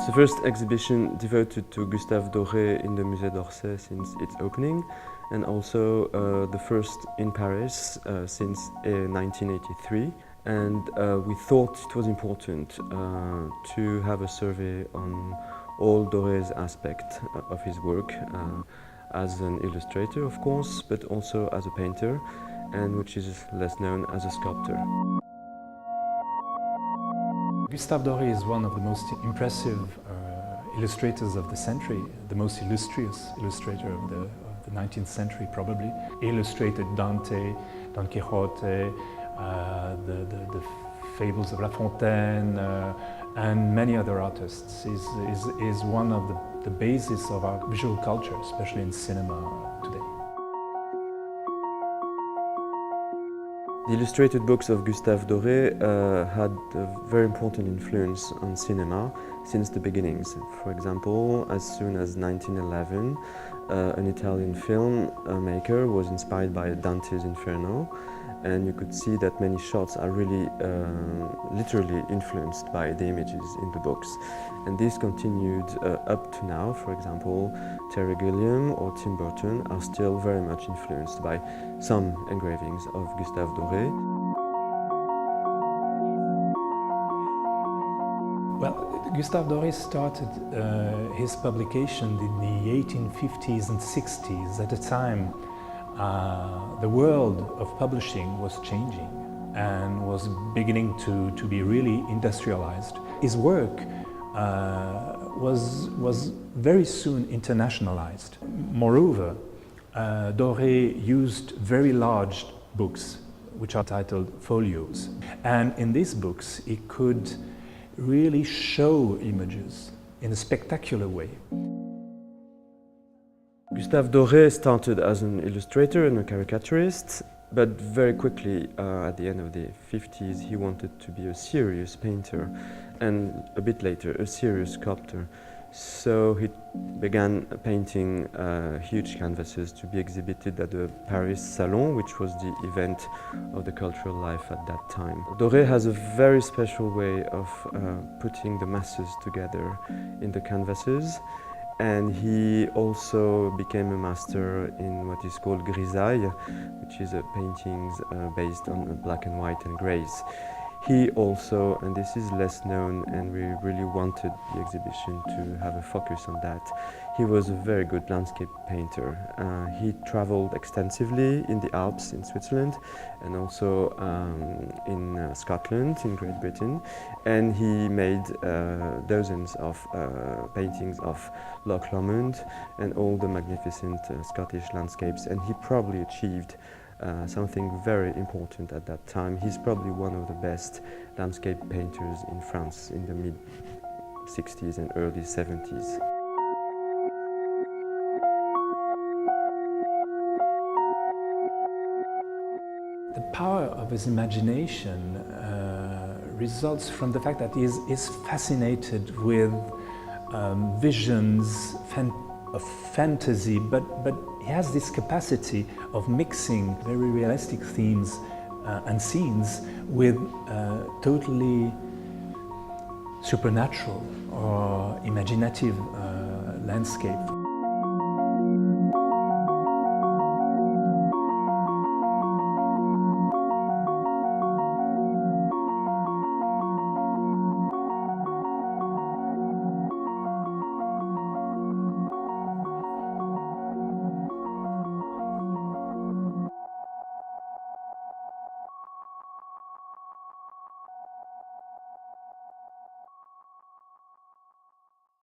It's the first exhibition devoted to Gustave Doré in the Musée d'Orsay since its opening, and also the first in Paris since 1983. And we thought it was important to have a survey on all Doré's aspects of his work, as an illustrator, of course, but also as a painter, and which is less known as a sculptor. Gustave Doré is one of the most impressive illustrators of the century, the most illustrious illustrator of the 19th century probably. He illustrated Dante, Don Quixote, the Fables of La Fontaine, and many other artists. Is one of the basis of our visual culture, especially in cinema today. The illustrated books of Gustave Doré had a very important influence on cinema since the beginnings. For example, as soon as 1911, an Italian filmmaker was inspired by Dante's Inferno, and you could see that many shots are really literally influenced by the images in the books. And this continued up to now. For example, Terry Gilliam or Tim Burton are still very much influenced by some engravings of Gustave Doré. Well, Gustave Doré started his publication in the 1850s and 60s. At the time, the world of publishing was changing and was beginning to be really industrialized. His work was very soon internationalized. Moreover, Doré used very large books, which are titled folios. And in these books, he could really show images in a spectacular way. Gustave Doré started as an illustrator and a caricaturist, but very quickly, at the end of the 50s, he wanted to be a serious painter, and a bit later, a serious sculptor. So he began painting huge canvases to be exhibited at the Paris Salon, which was the event of the cultural life at that time. Doré has a very special way of putting the masses together in the canvases. And he also became a master in what is called grisaille, which is paintings based on black and white and grays. He also, and this is less known, and we really wanted the exhibition to have a focus on that, he was a very good landscape painter. He traveled extensively in the Alps in Switzerland and also in Scotland, in Great Britain, and he made dozens of paintings of Loch Lomond and all the magnificent Scottish landscapes, and he probably achieved something very important at that time. He's probably one of the best landscape painters in France in the mid-60s and early 70s. The power of his imagination results from the fact that he is fascinated with visions of fantasy, but he has this capacity of mixing very realistic themes and scenes with totally supernatural or imaginative landscape.